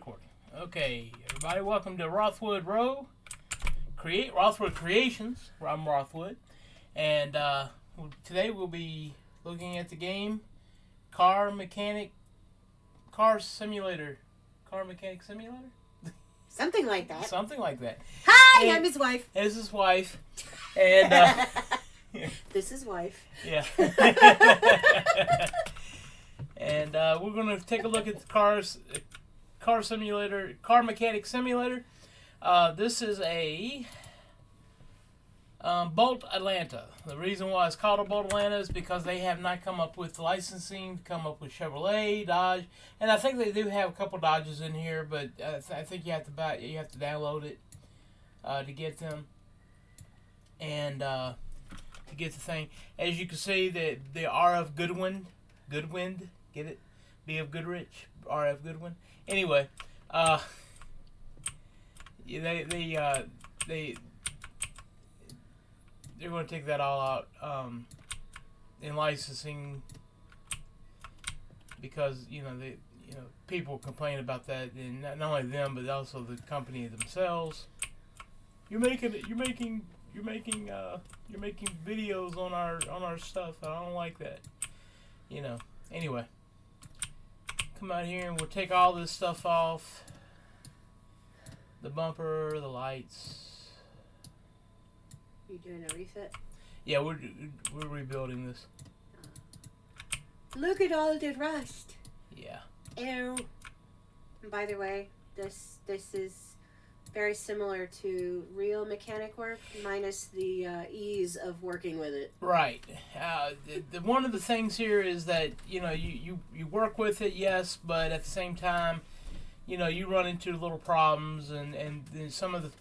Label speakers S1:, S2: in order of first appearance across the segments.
S1: recording. Okay, everybody, welcome to Rothwood Row. Rothwood Creations, where I'm Rothwood. And today we'll be looking at the game Car Mechanic Simulator.
S2: Something like that.
S1: Something like that.
S2: Hi,
S1: And
S2: I'm his wife.
S1: This is wife. And
S2: This is wife.
S1: yeah. And we're going to take a look at the car mechanic simulator. This is a Bolt Atlanta. The reason why it's called a Bolt Atlanta is because they have not come up with licensing to come up with Chevrolet, Dodge, and I think they do have a couple Dodges in here, but I think you have to download it to get them, and to get the thing. As you can see, the RF Goodwin, get it? B of Goodrich, RF Goodwin. Anyway, they're going to take that all out in licensing because people complain about that, and not only them but also the company themselves. You're making videos on our stuff. I don't like that. Anyway, come out here and we'll take all this stuff off. The bumper, the lights.
S2: You doing a refit?
S1: Yeah, we're rebuilding this.
S2: Look at all the rust.
S1: Yeah.
S2: Ew. And by the way, this is very similar to real mechanic work, minus the ease of working with it.
S1: Right. One of the things here is that you work with it, yes, but at the same time, you run into little problems, and some of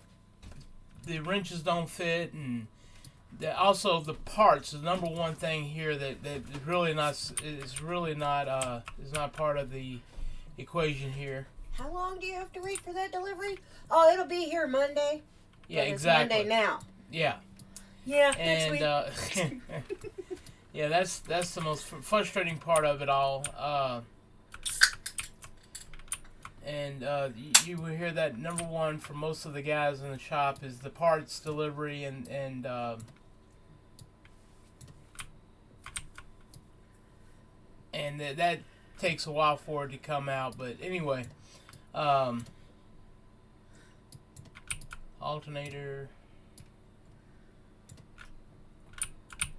S1: the wrenches don't fit, and also the parts. The number one thing here that is not part of the equation here.
S2: How long do you have to wait for that delivery? Oh, it'll be here Monday.
S1: Yeah,
S2: It's
S1: exactly.
S2: Monday now.
S1: Yeah.
S2: Yeah,
S1: And
S2: next week.
S1: yeah, that's the most frustrating part of it all. And you will hear that number one for most of the guys in the shop is the parts delivery, and that takes a while for it to come out. But anyway, alternator,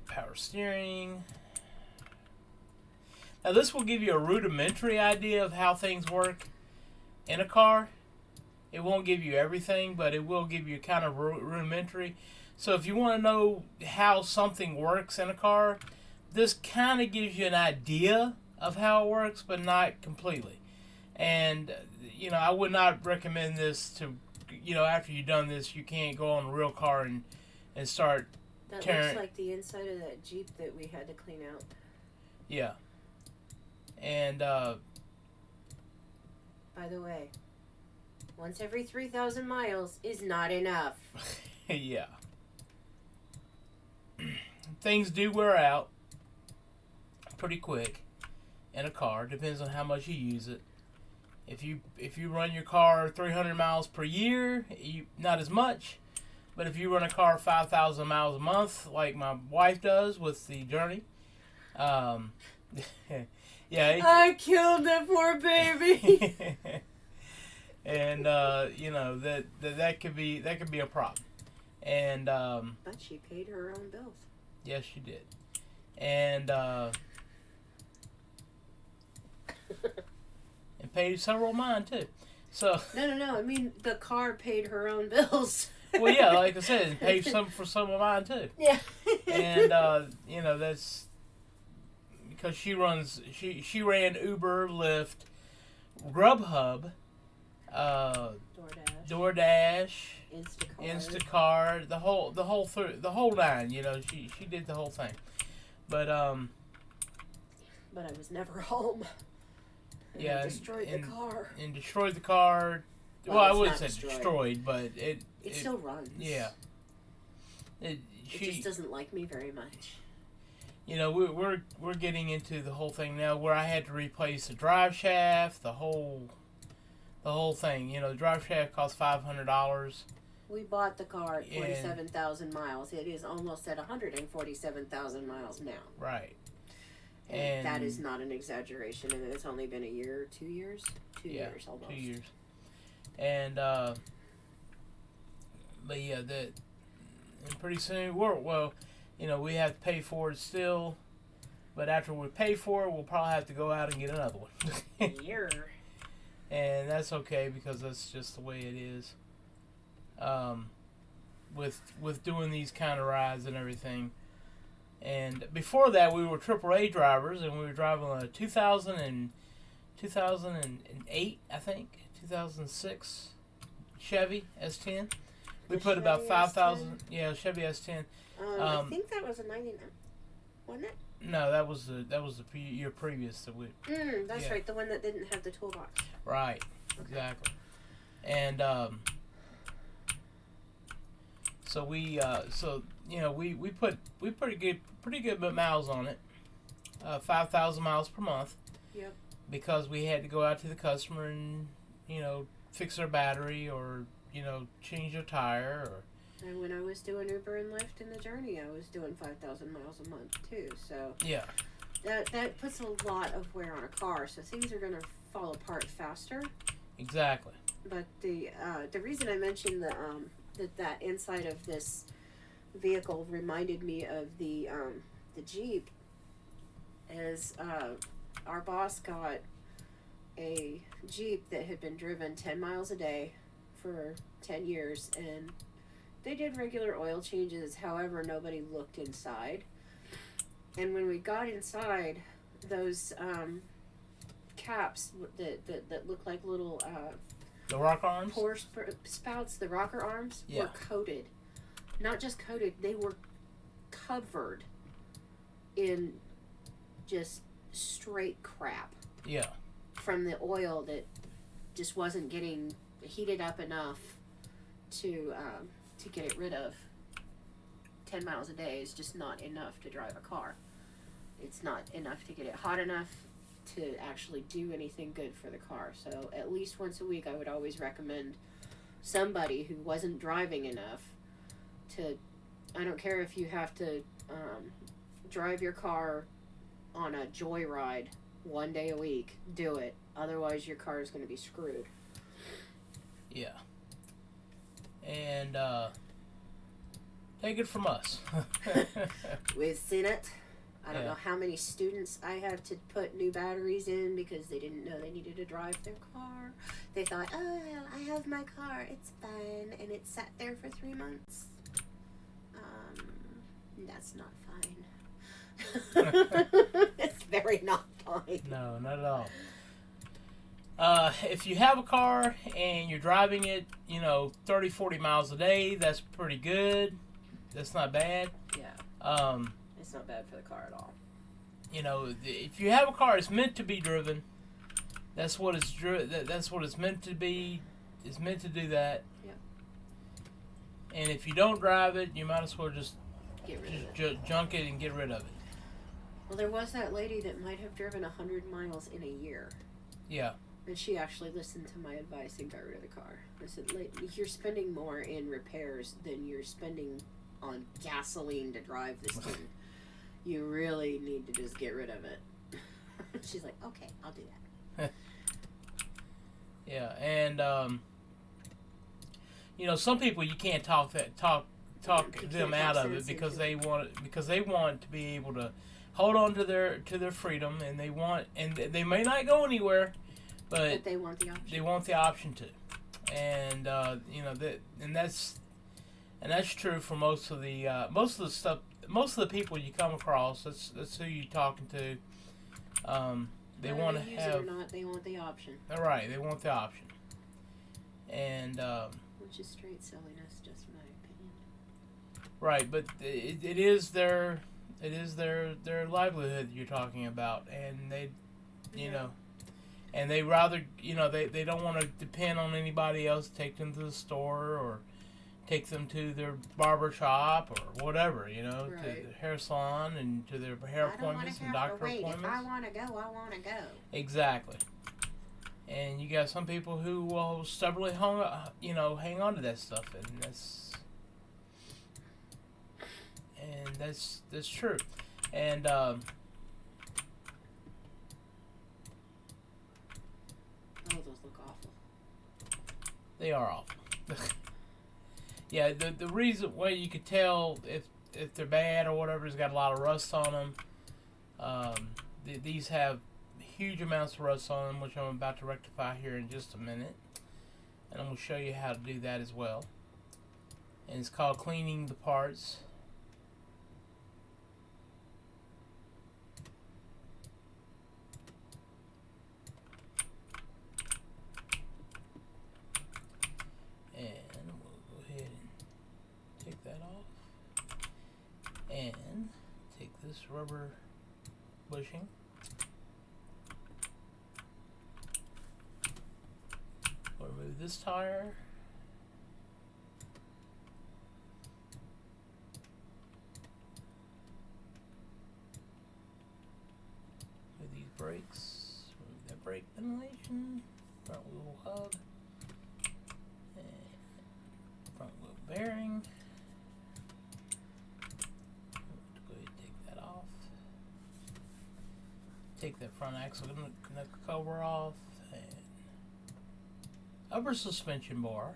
S1: power steering. Now this will give you a rudimentary idea of how things work in a car. It won't give you everything, but it will give you kind of rudimentary. So if you want to know how something works in a car, this kind of gives you an idea of how it works, but not completely. And I would not recommend this to, after you've done this, you can't go on a real car and start
S2: That
S1: tearing.
S2: looks like the inside of that Jeep that we had to clean out.
S1: Yeah. And
S2: by the way, once every 3,000 miles is not enough.
S1: yeah. Things do wear out pretty quick in a car. Depends on how much you use it. If you run your car 300 miles per year, not as much. But if you run a car 5,000 miles a month, like my wife does with the Journey, yeah.
S2: I killed that poor baby.
S1: And that could be a problem. And
S2: But she paid her own bills.
S1: yes, she did. And and paid several of mine too. So
S2: No. I mean, the car paid her own bills.
S1: well, yeah, like I said, it paid some for some of mine too.
S2: Yeah.
S1: And that's because she ran Uber, Lyft, Grubhub, DoorDash, Instacart, the whole nine. She did the whole thing. But
S2: I was never home. And
S1: yeah,
S2: I destroyed the car.
S1: And destroyed the car. Well, I wouldn't say destroyed, but it
S2: still runs.
S1: Yeah.
S2: It just doesn't like me very much.
S1: We're getting into the whole thing now where I had to replace the drive shaft, the whole the whole thing. You know, the drive shaft costs $500.
S2: We bought the car at
S1: And-
S2: 47,000 miles. It is almost at 147,000 miles now.
S1: Right.
S2: And that is not an exaggeration. And it's only been a year, 2 years? 2 years almost.
S1: 2 years. And, but yeah, and pretty soon, we have to pay for it still. But after we pay for it, we'll probably have to go out and get another one.
S2: Year.
S1: And that's okay because that's just the way it is. With doing these kind of rides and everything. And before that, we were AAA drivers, and we were driving a 2008, I think, 2006 Chevy S10. We put about 5,000. Yeah, Chevy S10.
S2: I think that was a 99, wasn't it?
S1: No, that was the year previous to we.
S2: That's right, the one that didn't have the toolbox.
S1: Right,
S2: Okay.
S1: exactly. And so we put pretty good miles on it, 5,000 miles per month.
S2: Yep.
S1: Because we had to go out to the customer and fix their battery or change their tire or.
S2: And when I was doing Uber and Lyft in the journey, I was doing 5,000 miles a month too. So
S1: yeah,
S2: that puts a lot of wear on a car. So things are going to fall apart faster.
S1: Exactly.
S2: But the reason I mentioned that inside of this vehicle reminded me of the Jeep is our boss got a Jeep that had been driven 10 miles a day for 10 years, and they did regular oil changes. However, nobody looked inside. And when we got inside, those caps that look like little
S1: the rock arms,
S2: pour spouts, the rocker arms, were coated. Not just coated, they were covered in just straight crap.
S1: Yeah.
S2: From the oil that just wasn't getting heated up enough to get it rid of. 10 miles a day is just not enough to drive a car. It's not enough to get it hot enough to actually do anything good for the car. So at least once a week I would always recommend somebody who wasn't driving enough to, I don't care if you have to drive your car on a joyride one day a week, do it. Otherwise your car is going to be screwed.
S1: Yeah. And take it from us.
S2: We've seen it. I don't know how many students I have to put new batteries in because they didn't know they needed to drive their car. They thought, oh, I have my car, it's fine, and it sat there for 3 months. That's not fine. It's very not fine.
S1: No, not at all. If you have a car and you're driving it, 30, 40 miles a day, that's pretty good. That's not bad.
S2: Yeah. It's not bad for the car at all.
S1: If you have a car, it's meant to be driven. That's what it's that's what it's meant to be. It's meant to do that.
S2: Yeah.
S1: And if you don't drive it, you might as well just junk it and get rid of it.
S2: Well, there was that lady that might have driven 100 miles in a year.
S1: Yeah.
S2: And she actually listened to my advice and got rid of the car. I said, you're spending more in repairs than you're spending on gasoline to drive this thing. You really need to just get rid of it. She's like, okay, I'll do that.
S1: Yeah, and some people you can't talk them out of it because they want to be able to hold on to their freedom, and they may not go anywhere, but
S2: they want the option.
S1: They want the option to, and that's true for most of the stuff. Most of the people you come across, that's who you're talking to. They want to have.
S2: Or not, they want the option.
S1: Right, they want the option, and
S2: which is straight silliness, just in my opinion.
S1: Right, but it is their livelihood you're talking about, and they, and they rather they don't want to depend on anybody else to take them to the store or take them to their barber shop or whatever, to the hair salon and to their hair appointments and doctor appointments.
S2: If I want to go, I want to go.
S1: Exactly. And you got some people who will stubbornly hang on to that stuff, and that's true. And
S2: Oh, those look awful.
S1: they are awful. Yeah, the reason why you could tell if they're bad or whatever has got a lot of rust on them. These have huge amounts of rust on them, which I'm about to rectify here in just a minute, and I'm going to show you how to do that as well. And it's called cleaning the parts. And we'll go ahead and take that off, and take this rubber bushing. We'll remove this tire. With these brakes, remove that brake ventilation, front wheel hub, and front wheel bearing. Go ahead and take that off. Take that front axle cover off, and upper suspension bar,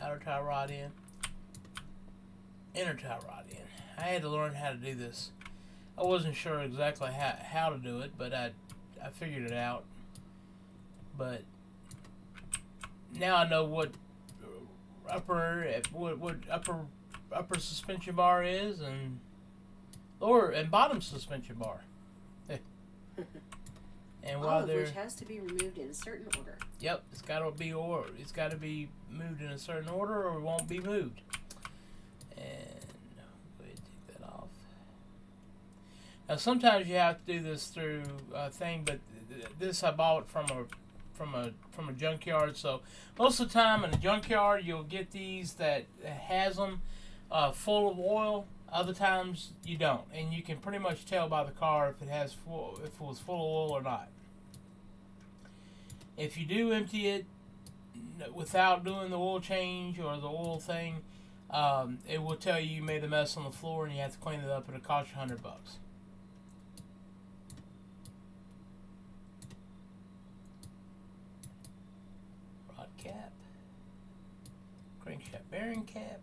S1: outer tie rod in, inner tie rod in. I had to learn how to do this. I wasn't sure exactly how to do it, but I figured it out. But now I know what upper suspension bar is, and lower and bottom suspension bar. And
S2: All
S1: while
S2: of
S1: they're
S2: which has to be removed in a certain order.
S1: Yep, it's got to be moved in a certain order, or it won't be moved. And go ahead and take that off. Now sometimes you have to do this through a thing, but this I bought from a junkyard. So most of the time in a junkyard you'll get these that has them full of oil. Other times you don't, and you can pretty much tell by the car if it was full of oil or not. If you do empty it without doing the oil change or the oil thing, it will tell you made a mess on the floor and you have to clean it up, and it'll cost you $100. Rod cap, crankshaft bearing cap.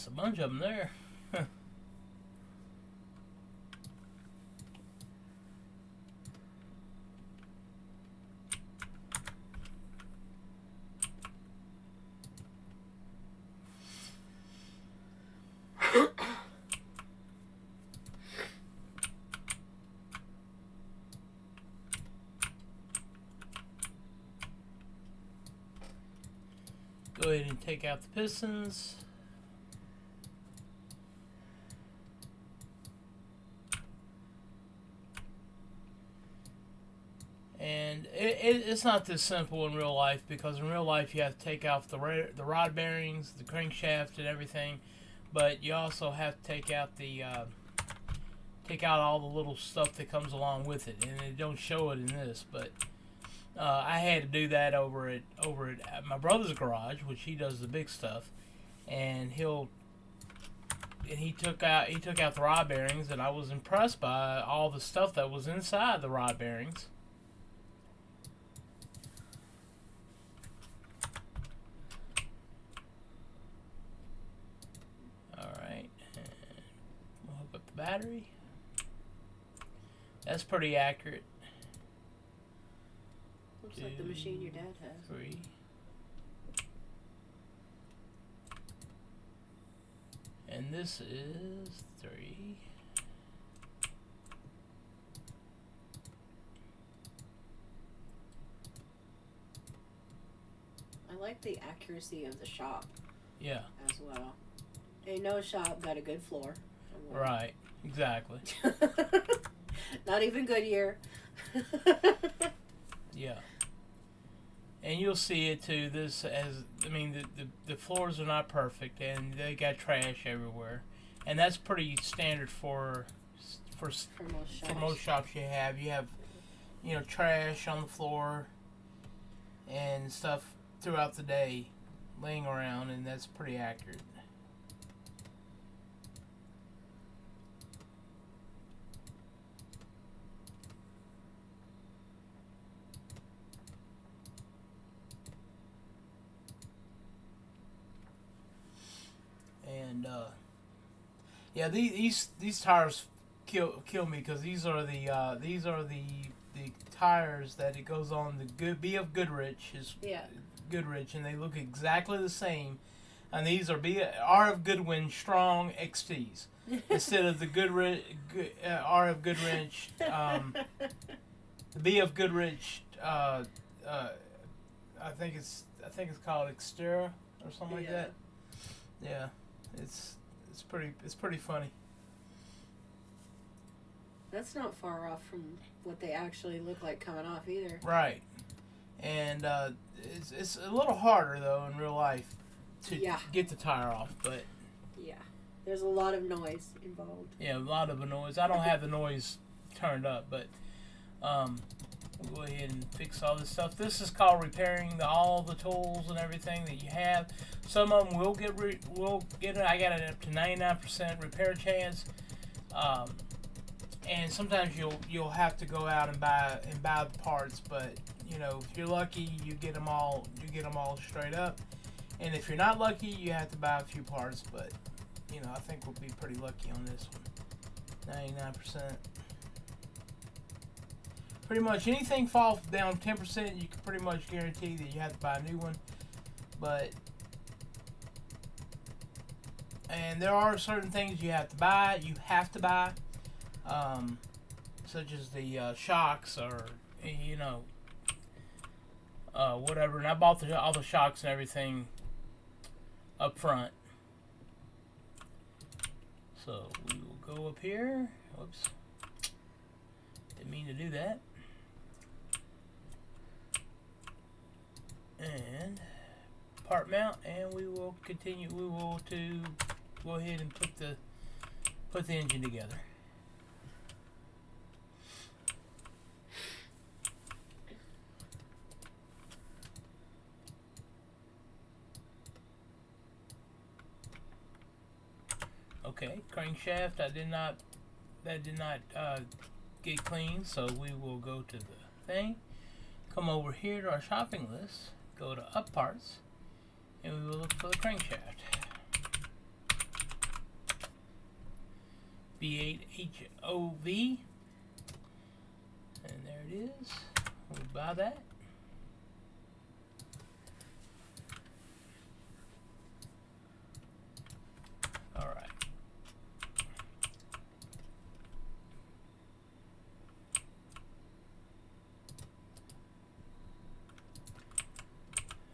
S1: A bunch of them there. Go ahead and take out the pistons. And it's not this simple in real life, because in real life you have to take off the rod bearings, the crankshaft, and everything, but you also have to take out all the little stuff that comes along with it, and it don't show it in this, but I had to do that over at my brother's garage, which he does the big stuff, and he took out the rod bearings, and I was impressed by all the stuff that was inside the rod bearings. Battery. That's pretty accurate.
S2: Looks like the machine your dad has.
S1: 3. And this is 3.
S2: I like the accuracy of the shop.
S1: Yeah.
S2: As well. Ain't no shop got a good floor.
S1: Right. Exactly.
S2: Not even Goodyear.
S1: Yeah. And you'll see it too. The floors are not perfect, and they got trash everywhere, and that's pretty standard for
S2: For most
S1: for
S2: shops.
S1: most shops you have. You have, trash on the floor and stuff throughout the day, laying around, and that's pretty accurate. And yeah, these tires kill me because these are the tires that it goes on the good B of Goodrich is
S2: Yeah.
S1: Goodrich, and they look exactly the same. And these are R of Goodwin Strong XTs instead of the R of Goodrich, the B of Goodrich. I think it's called Xterra or something like
S2: Yeah.
S1: that. Yeah, it's pretty funny.
S2: That's not far off from what they actually look like coming off either.
S1: Right, and it's a little harder though in real life to
S2: Yeah.
S1: get the tire off, but
S2: Yeah. There's a lot of noise involved.
S1: yeah, a lot of the noise. I don't have the noise turned up, but we'll go ahead and fix all this stuff. This is called repairing all the tools and everything that you have. Some of them will get it. I got it up to 99% repair chance. And sometimes you'll have to go out and buy the parts, but if you're lucky, you get them all straight up. And if you're not lucky, you have to buy a few parts, but I think we'll be pretty lucky on this one. 99%. Pretty much anything falls down 10%, you can pretty much guarantee that you have to buy a new one. And there are certain things you have to buy. Such as the shocks or whatever. And I bought all the shocks and everything up front. So we will go up here. Whoops. Didn't mean to do that. And part mount, and we will continue. We will go ahead and put the engine together. Okay, crankshaft. That did not get clean, so we will go to the thing. Come over here to our shopping list. Go to Up Parts, and we will look for the crankshaft. B8HOV, and there it is. We'll buy that. All right.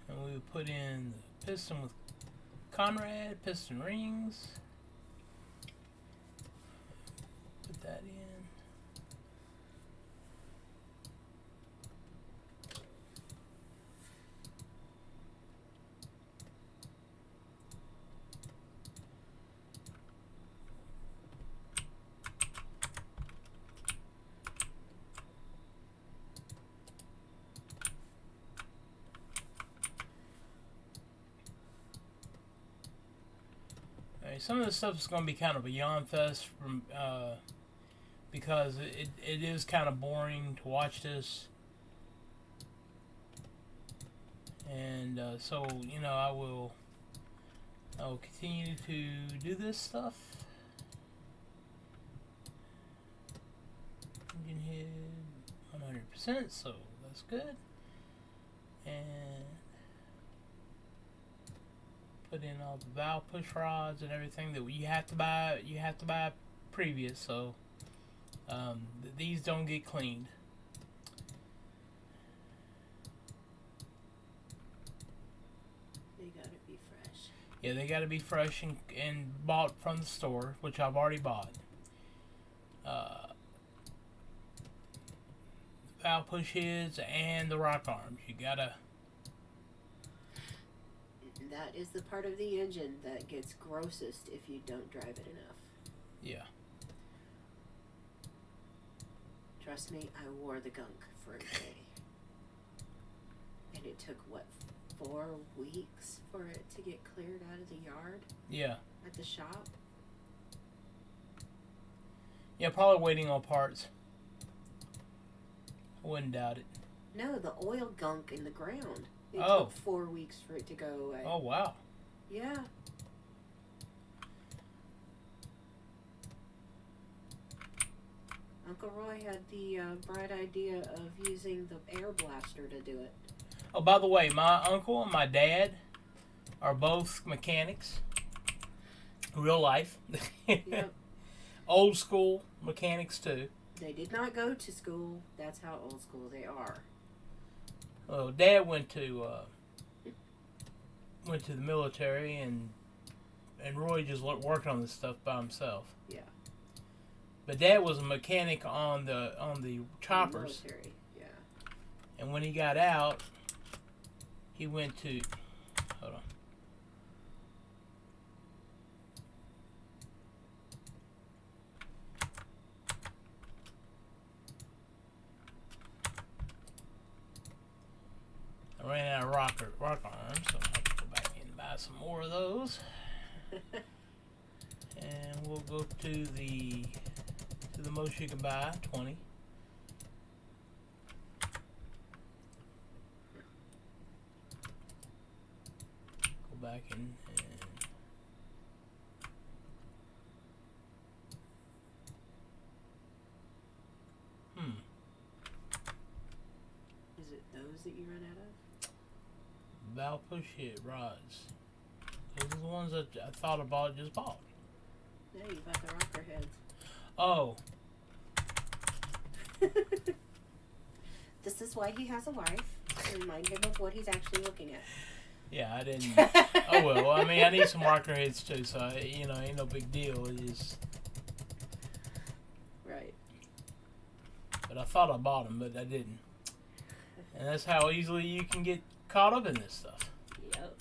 S1: And we will put in the piston with Conrad piston rings. Put that in. Some of this stuff is going to be kind of a yawn fest because it is kind of boring to watch this, and so I will continue to do this stuff. Engine head 100%, so that's good, and put in all the valve push rods and everything that you have to buy. You have to buy previous, so these don't get cleaned.
S2: They gotta be fresh.
S1: Yeah, they gotta be fresh and bought from the store, which I've already bought. valve push heads and the rock arms. You gotta.
S2: That is the part of the engine that gets grossest if you don't drive it enough.
S1: Yeah.
S2: Trust me, I wore the gunk for a day. And it took, what, 4 weeks for it to get cleared out of the yard?
S1: Yeah.
S2: At the shop?
S1: Yeah, probably waiting on parts. I wouldn't doubt it.
S2: No, the oil gunk in the ground. It
S1: Oh.
S2: took 4 weeks for it to go away.
S1: Oh, wow.
S2: Yeah. Uncle Roy had the bright idea of using the air blaster to do it.
S1: Oh, by the way, my uncle and my dad are both mechanics. Real life.
S2: Yep.
S1: Old school mechanics, too.
S2: They did not go to school. That's how old school they are.
S1: Well, Dad went to the military, and Roy just worked on this stuff by himself.
S2: Yeah.
S1: But Dad was a mechanic on the choppers.
S2: Military, yeah.
S1: And when he got out, he went to. Hold on. I ran out of rock arms, so I have to go back and buy some more of those. And we'll go to the most you can buy, 20. Go back and
S2: Is it those that you run out of?
S1: valve push head rods. Those are the ones that I thought about just bought.
S2: No, you bought the rocker heads.
S1: Oh.
S2: This is why he has a wife. To remind him of what he's actually looking at.
S1: Yeah, I didn't. Oh well. I mean, I need some rocker heads too, so ain't no big deal. It just.
S2: Right.
S1: But I thought I bought them, but I didn't. And that's how easily you can get caught up in this stuff.
S2: Yep.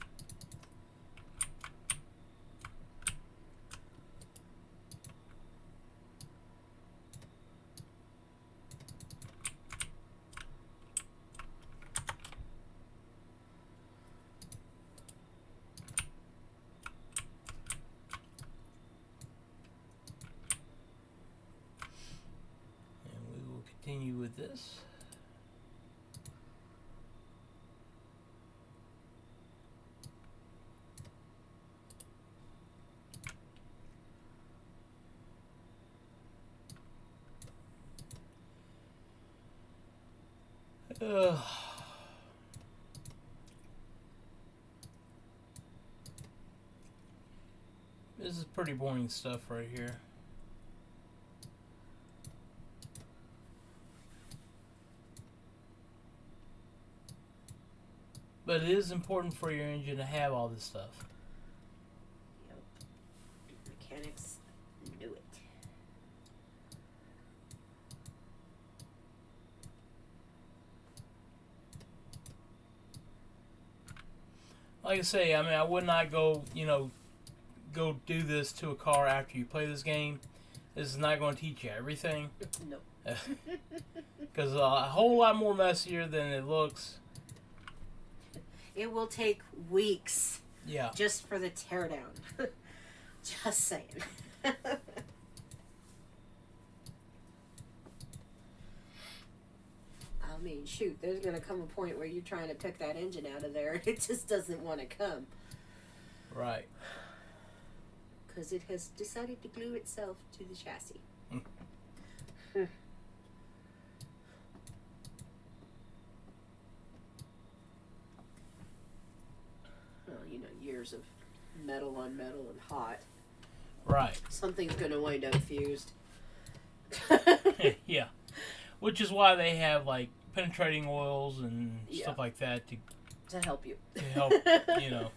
S1: And we will continue with this. This is pretty boring stuff right here. But it is important for your engine to have all this stuff.
S2: Yep. Mechanics knew it.
S1: Like I say, I mean, I would not go do this to a car after you play this game. This is not going to teach you everything.
S2: No.
S1: Because a whole lot more messier than it looks.
S2: It will take weeks.
S1: Yeah.
S2: Just for the teardown. Just saying. I mean, shoot, there's going to come a point where you're trying to pick that engine out of there and it just doesn't want to come.
S1: Right.
S2: Because it has decided to glue itself to the chassis. Well, years of metal on metal and hot.
S1: Right.
S2: Something's going to wind up fused.
S1: Yeah. Which is why they have, like, penetrating oils and
S2: Yeah.
S1: stuff like that
S2: To help you.
S1: to help, Engine head.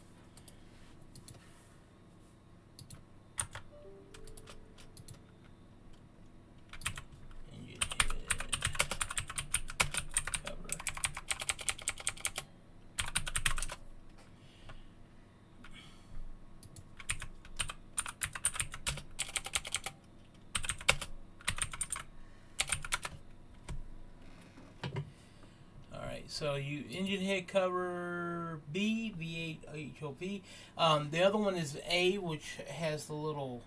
S1: so you engine head cover B, V8 HOV. The other one is A, which has the little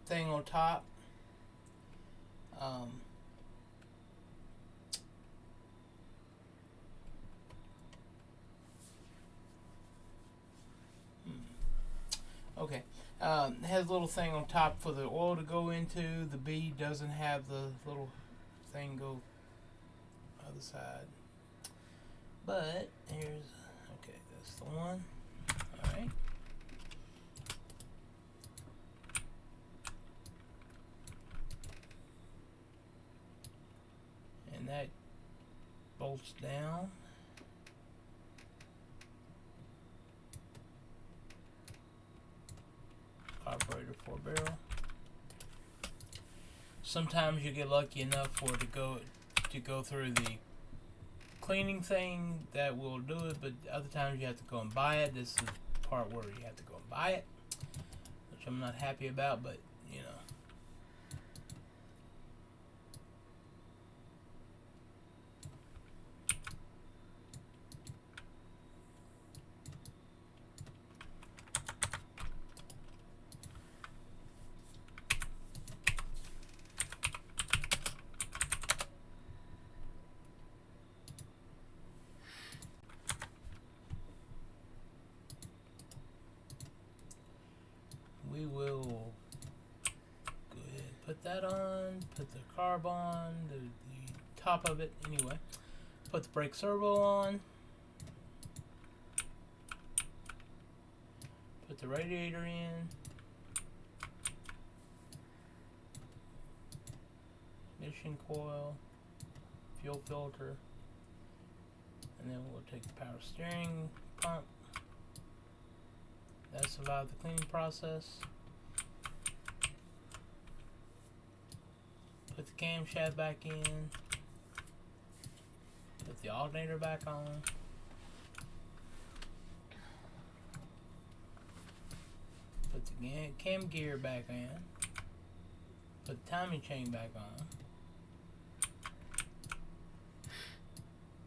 S1: thing on top. Um, okay. It has a little thing on top for the oil to go into. The B doesn't have the little thing go other side. But here's, okay, that's the one. Alright. And that bolts down. Carburetor 4-barrel. Sometimes you get lucky enough for it to go through the cleaning thing that will do it, but other times you have to go and buy it. This is the part where you have to go and buy it, which I'm not happy about, but you know. We will go ahead and put that on, put the carb on, the top of it anyway. Put the brake servo on. Put the radiator in. Ignition coil, fuel filter, and then we'll take the power steering pump. That survived the cleaning process. Put the camshaft back in. Put the alternator back on. Put the cam gear back in. Put the timing chain back on.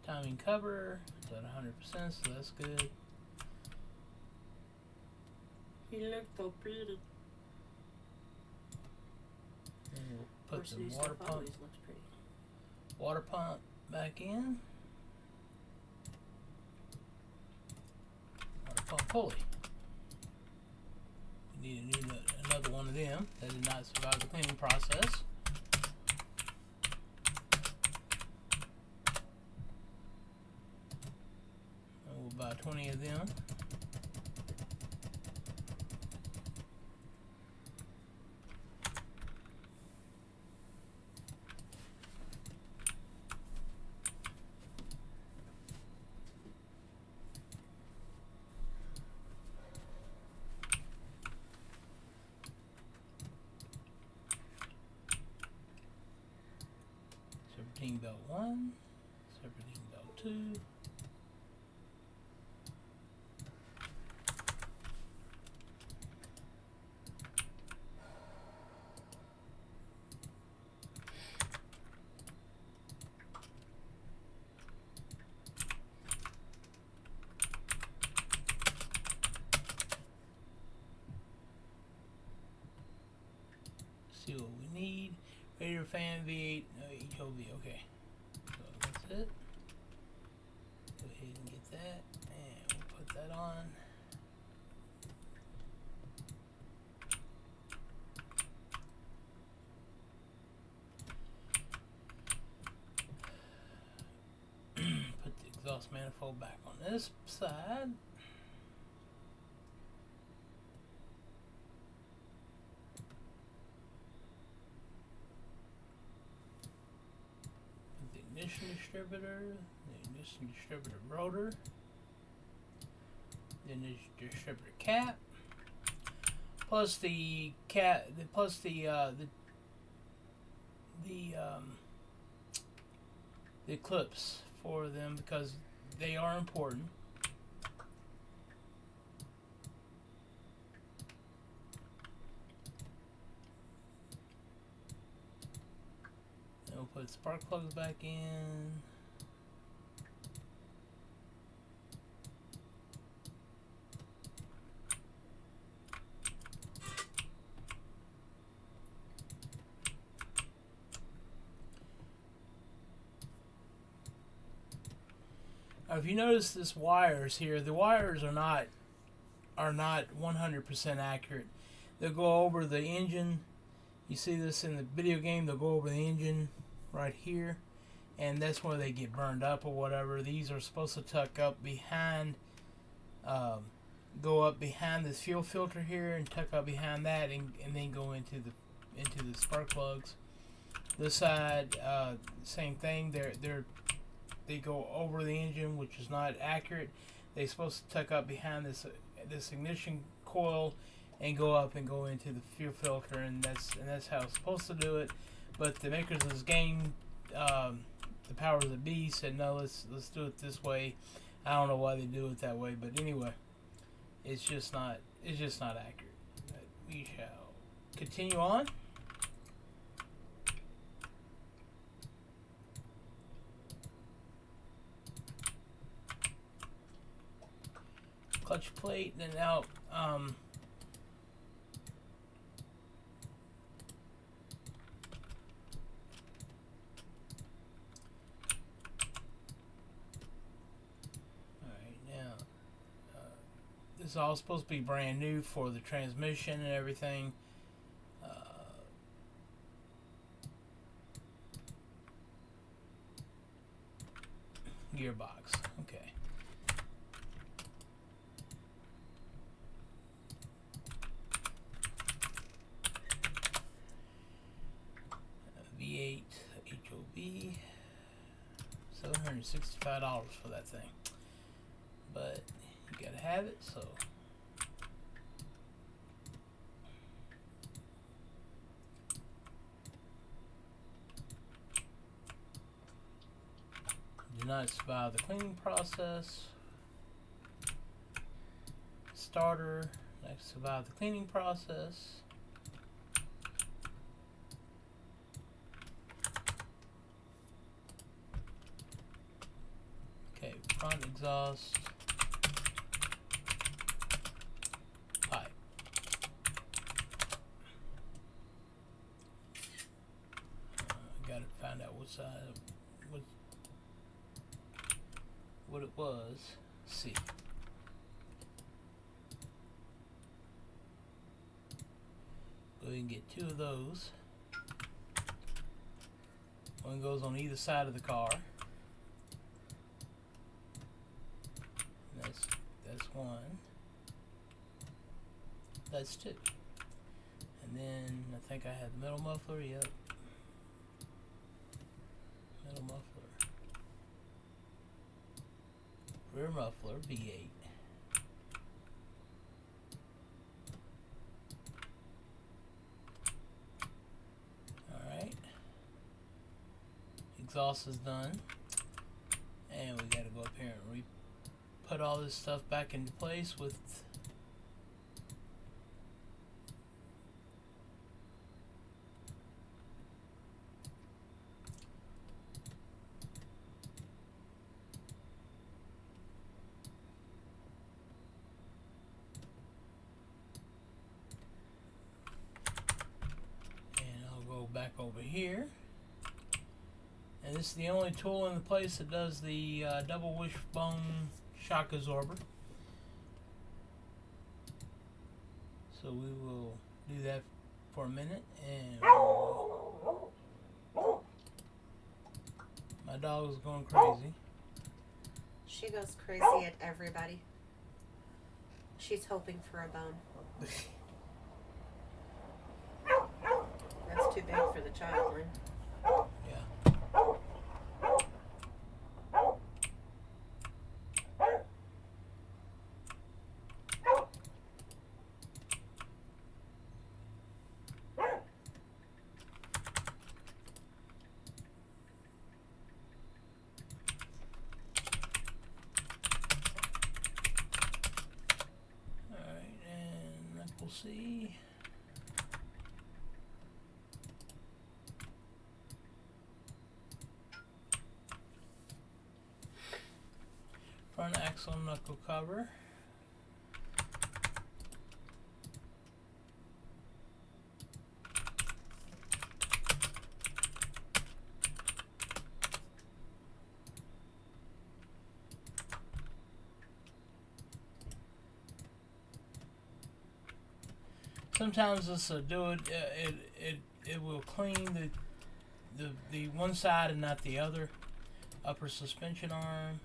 S1: Timing cover is at 100%, so that's good.
S2: He looked so pretty.
S1: And we'll put the water pump back in. Water pump pulley. We need another one of them that did not survive the cleaning process. And we'll buy 20 of them. Serpentine belt 1, serpentine belt 2. See what we need. Radiator fan V8 HOV. Okay, so that's it. Go ahead and get that, and we'll put that on. Put the exhaust manifold back on this side. Ignition distributor, the ignition distributor rotor, then the distributor cap, plus the clips for them because they are important. We'll put spark plugs back in. If you notice this wires here, the wires are not 100% accurate. They'll go over the engine. You see this in the video game, they'll go over the engine right here, and that's where they get burned up or whatever. These are supposed to tuck up behind, go up behind this fuel filter here and tuck up behind that, and then go into the spark plugs. This side, same thing. They go over the engine, which is not accurate. They're supposed to tuck up behind this ignition coil and go up and go into the fuel filter, and that's how it's supposed to do it. But the makers of this game, the powers that be, said no, let's do it this way. I don't know why they do it that way, but anyway, it's just not accurate. But we shall continue on. Clutch plate, then out. This is all supposed to be brand new for the transmission and everything. Gearbox, okay. V8 HOV, $765 for that thing, but you gotta have it, so do not survive the cleaning process. Starter, next survive the cleaning process. Okay, front exhaust. Pipe. Gotta find out what side, what it was. C. Go ahead and get two of those. One goes on either side of the car. That's one. That's two. And then I think I had the middle muffler. Yep. Middle muffler. Rear muffler, V8. Alright. Exhaust is done. And we gotta go up here and put all this stuff back into place with back over here, and this is the only tool in the place that does the double wishbone shock absorber, so we will do that for a minute. And my dog is going crazy.
S2: She goes crazy at everybody. She's hoping for a bone. That's too big for the child, Lynn.
S1: Yeah. Alright, and we'll see. Front axle knuckle cover. Sometimes this will do it. It will clean the one side and not the other. Upper suspension arm.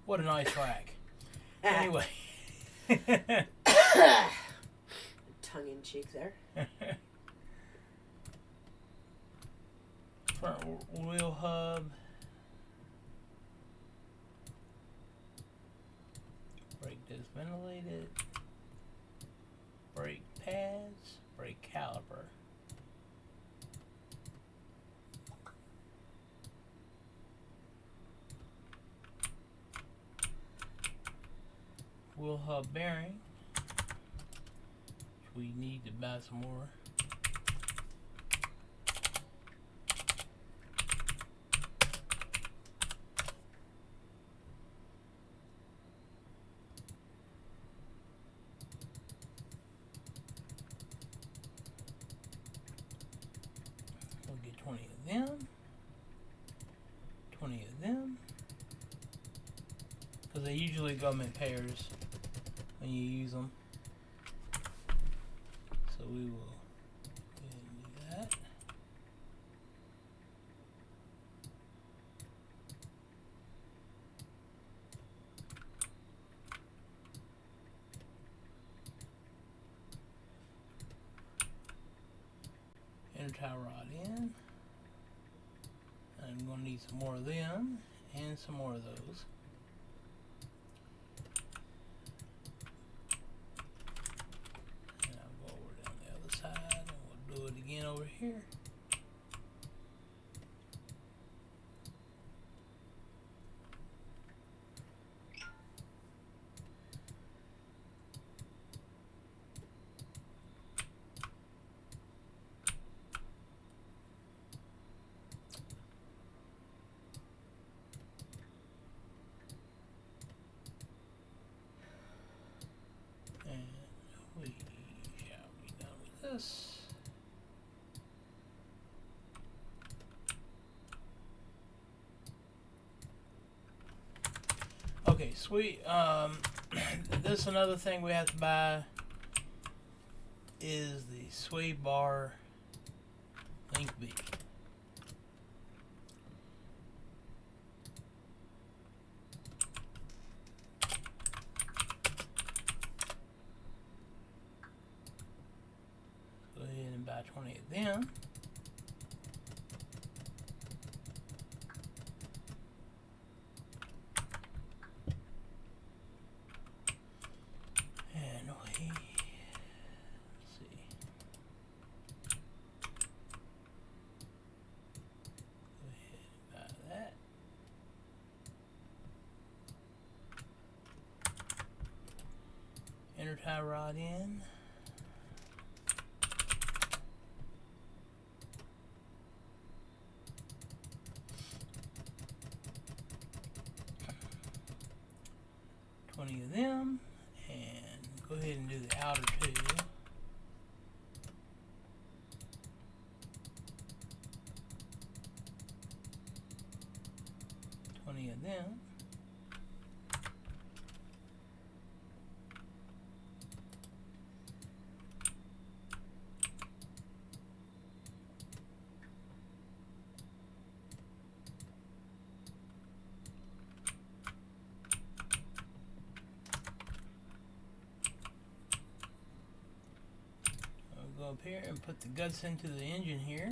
S1: What a nice rack. Anyway.
S3: Tongue in cheek there.
S1: Front wheel hub. Brake disc ventilated. Brake pads. Brake caliper. Wheel hub bearing, which we need to buy some more. We'll get 20 of them, 20 of them, because they usually come in pairs when you use them. So we will go ahead and do that. Inner tie rod in. I'm going to need some more of them and some more of those. Again over here. And we shall be done with this. Okay, sweet. This is another thing we have to buy is the sway bar link B. Go ahead and buy 20 of them. Inner tie rod in. Of them, and go ahead and do the outer two. Of them. I'll go up here and put the guts into the engine here.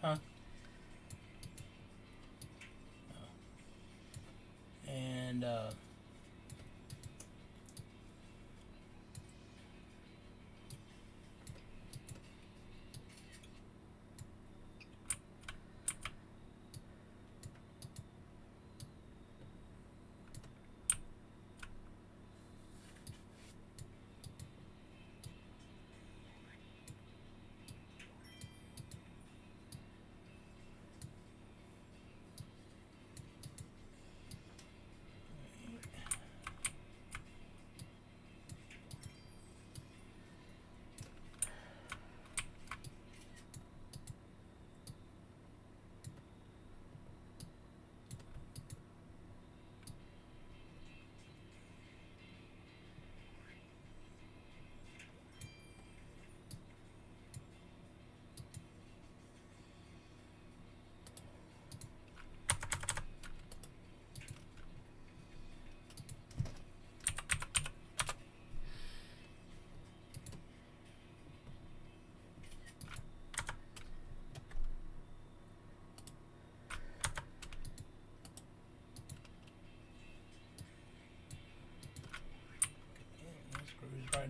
S1: Huh? And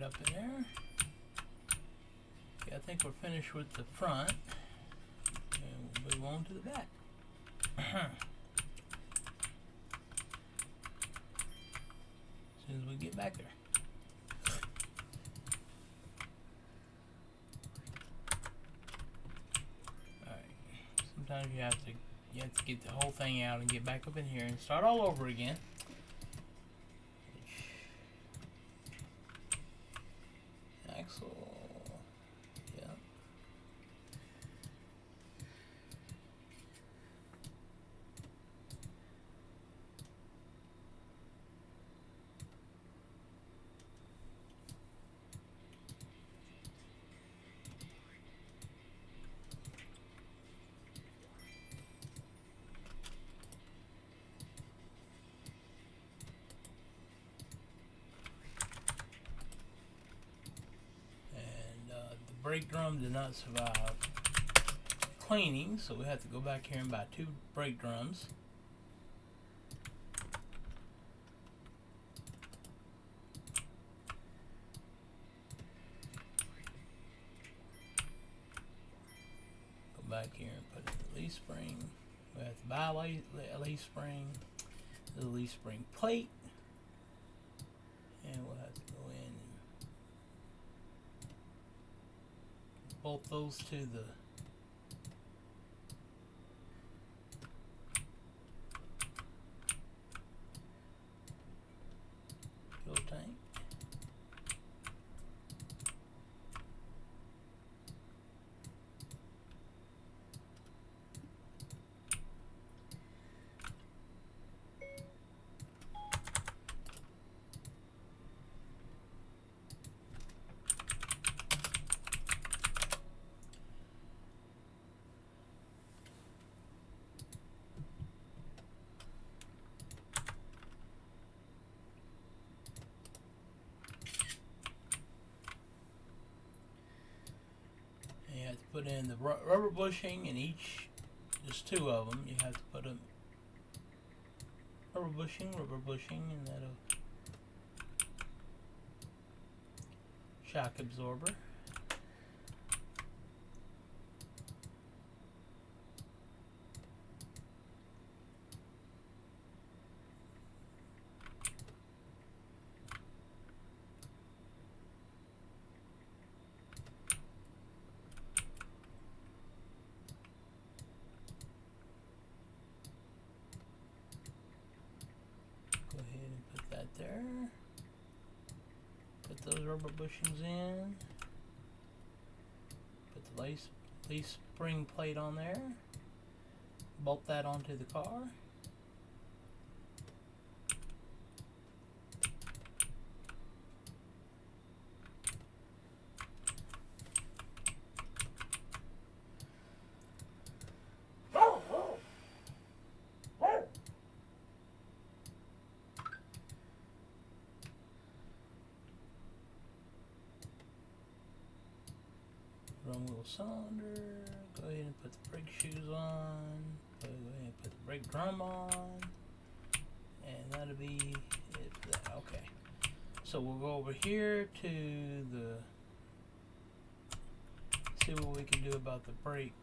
S1: up in there. Okay, I think we're finished with the front. And we'll move on to the back. As soon as we get back there. Alright. Sometimes you have to get the whole thing out and get back up in here and start all over again. Axle. Yeah. Brake drum did not survive cleaning, so we have to go back here and buy 2 brake drums. Go back here and put in the leaf spring. We have to buy a leaf spring, the leaf spring plate, and we'll have to go in and bolt those to the fuel tank. Put in the rubber bushing in each. There's 2 of them. You have to put a rubber bushing, and that'll shock absorber. There. Put those rubber bushings in. Put the leaf spring plate on there. Bolt that onto the car. Drum wheel cylinder. Go ahead and put the brake shoes on. Go ahead and put the brake drum on. And that'll be it for that. Okay. So we'll go over here to the see what we can do about the brake,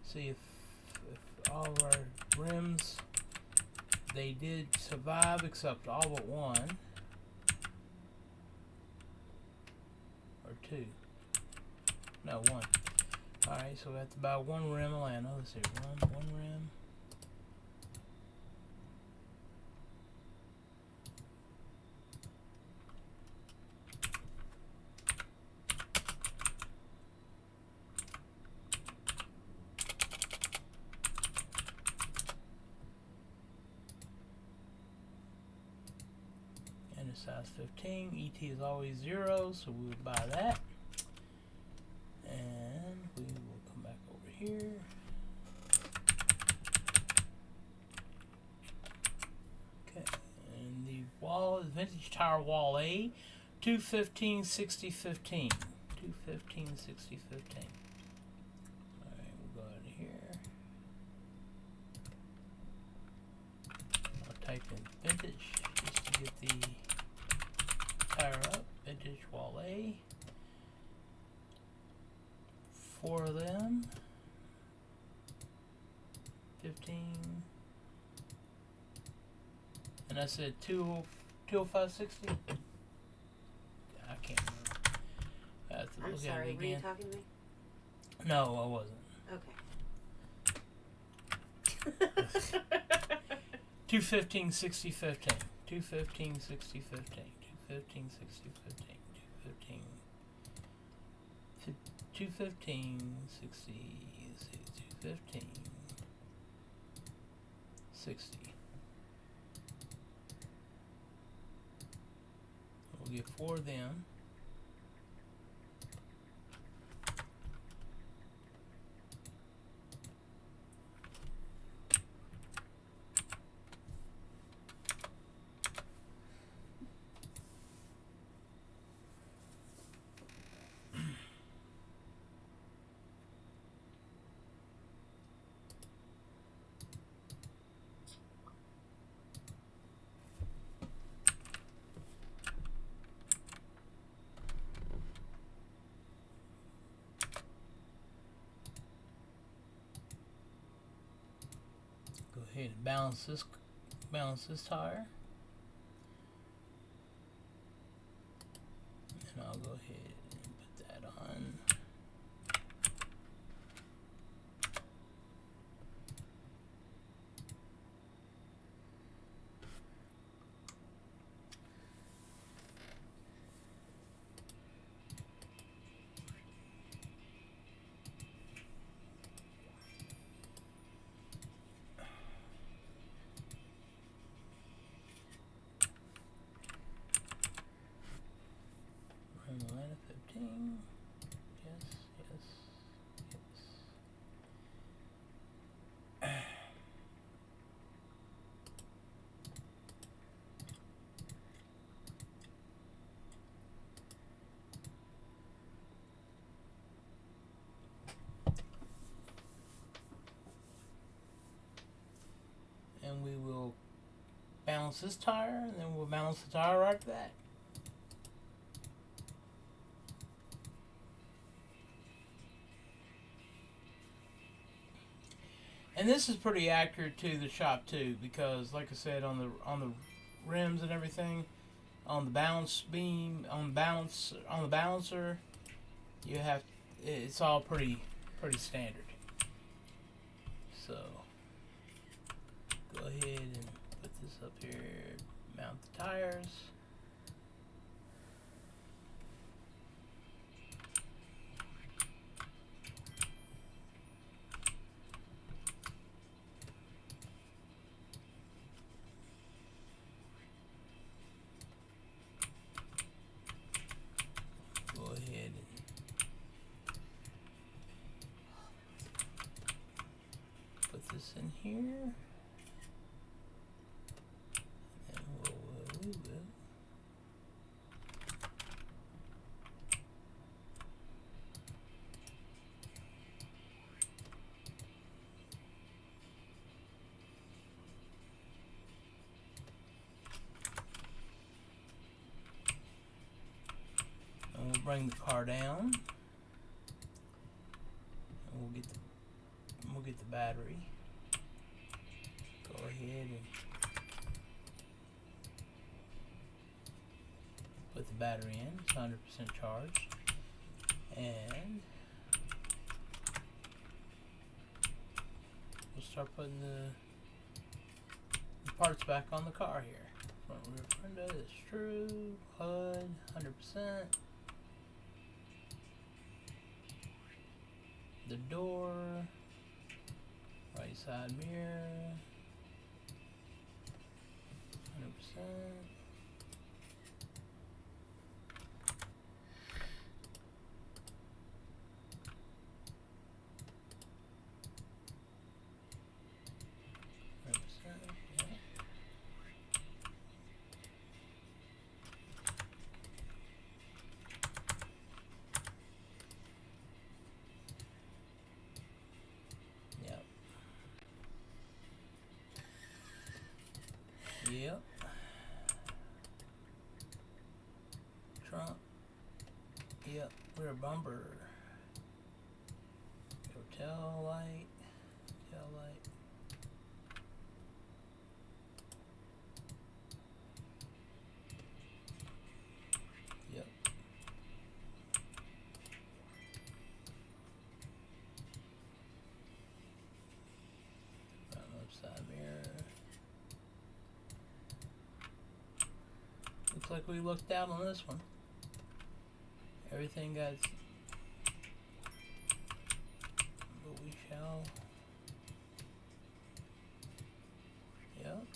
S1: see if all of our rims, they did survive except all but one. Or 2. No, 1. Alright, so we have to buy 1 rim of Lano. Let's see, one rim. And a size 15. ET is always 0, so we will buy that. And we will come back over here. Okay, and the wall is vintage tire wall A, 215/60/15. 215/60/15. Alright, we'll go out of here. I'll type in vintage just to get the tire up at ditch wall A. 4 of them. 15. And I said 205.60. I can't remember. I have to
S3: I'm
S1: look
S3: sorry,
S1: at it
S3: were you
S1: again.
S3: talking to me?
S1: No, I wasn't.
S3: Okay.
S1: 215 60 15. 215 60 15. 215 60 15. 215 60 215 60. We'll get 4 of them. Go ahead and balance this tire. And I'll go ahead and put that on. Atlanta 15. Yes, yes, yes. And we will balance this tire, and then we'll balance the tire right after that. And this is pretty accurate to the shop too, because like I said, on the rims and everything, on the balance beam, on the balancer, you have, it's all pretty standard. So go ahead and put this up here, mount the tires. Go ahead and put this in here. And we will. And we'll bring the car down. And we'll get the battery. Go ahead and put the battery in. It's 100% charged. And we'll start putting the parts back on the car here. Front rear window is true. HUD 100%. The door, right side mirror, 100%. Yep. Yep, rear bumper. Your tail light. Tail light. Yep. Front left side mirror. Looks like we lucked out on this one. Everything got, but we shall. Yep.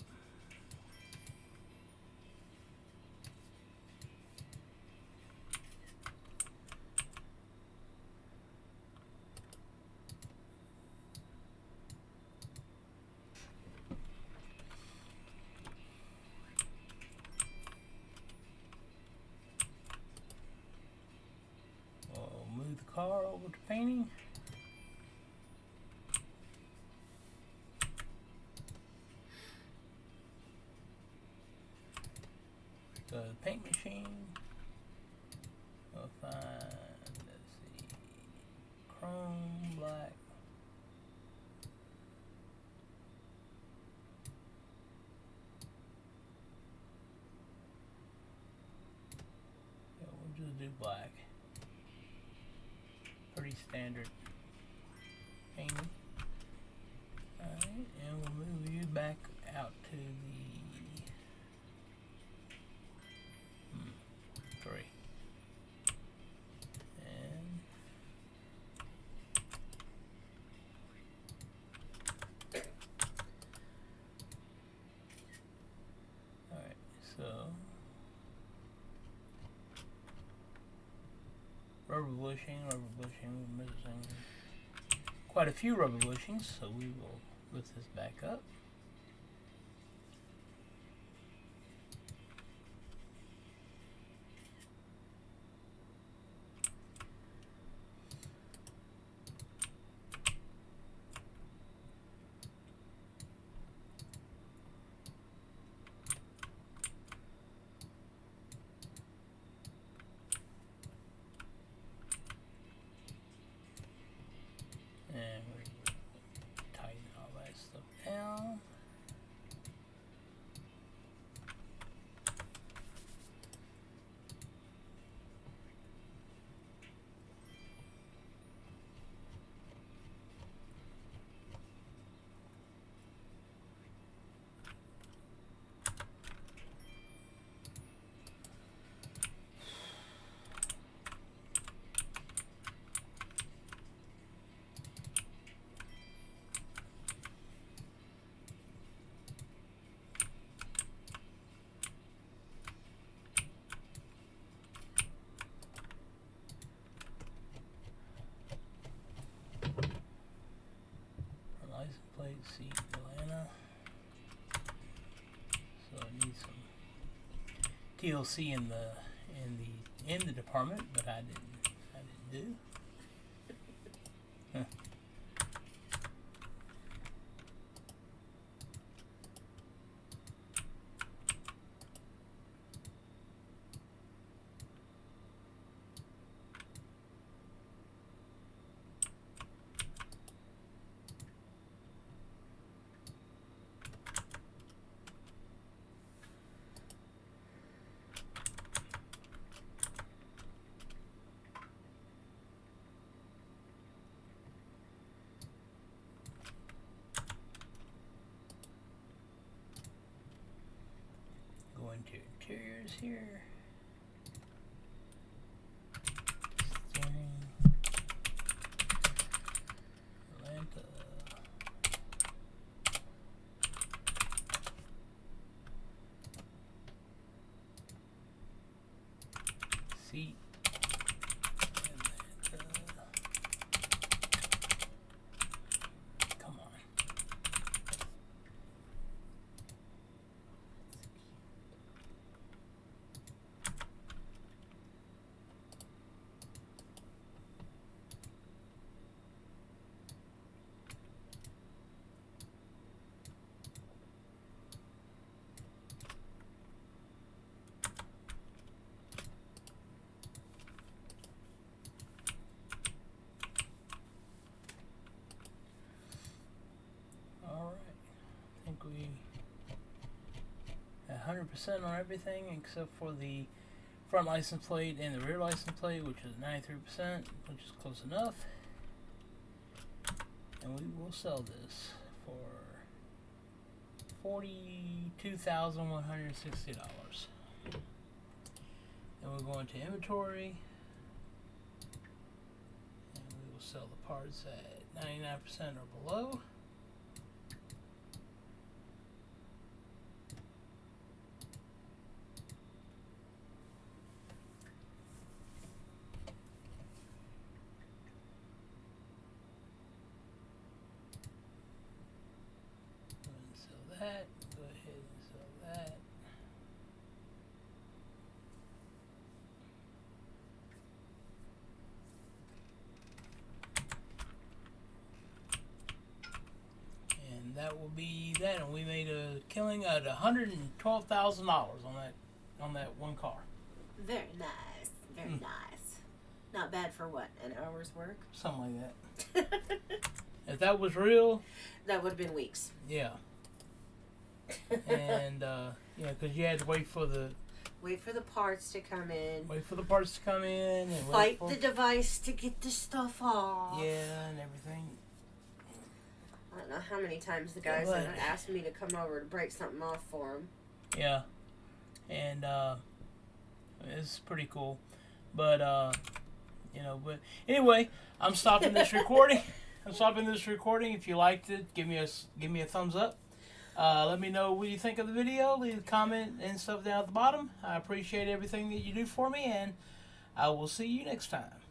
S1: Move the car over to painting. Go to the paint machine. We'll find, let's see, chrome, black. Yeah, we'll just do black. Pretty standard painting. Alright, and we'll move you back out to the 3. And alright, so rubber bushing, we're missing quite a few rubber bushings, so we will lift this back up. And we tighten all that stuff down. License plate, seat, Atlanta. So I need some TLC in the department, but I didn't do. Huh. Go into interiors here. Steering. Atlanta. Seat. Atlanta. Come on. 100% on everything except for the front license plate and the rear license plate, which is 93%, which is close enough. And we will sell this for $42,160. Then we'll go into inventory, and we will sell the parts at 99% or below. That. Go ahead and sell that. And that will be that. And we made a killing at $112,000 on that one car.
S2: Very nice. Very nice. Not bad for what, an hour's work?
S1: Something like that. If that was real,
S2: that would have been weeks.
S1: Yeah. And because you had to wait for the
S2: parts to come in.
S1: Wait for the parts to come in and
S2: fight the device to get the stuff off.
S1: Yeah, and everything.
S2: I don't know how many times the guys have asked me to come over to break something off for them.
S1: Yeah, and it's pretty cool, but but anyway, I'm stopping this recording. If you liked it, give me a thumbs up. Let me know what you think of the video. Leave a comment and stuff down at the bottom. I appreciate everything that you do for me, and I will see you next time.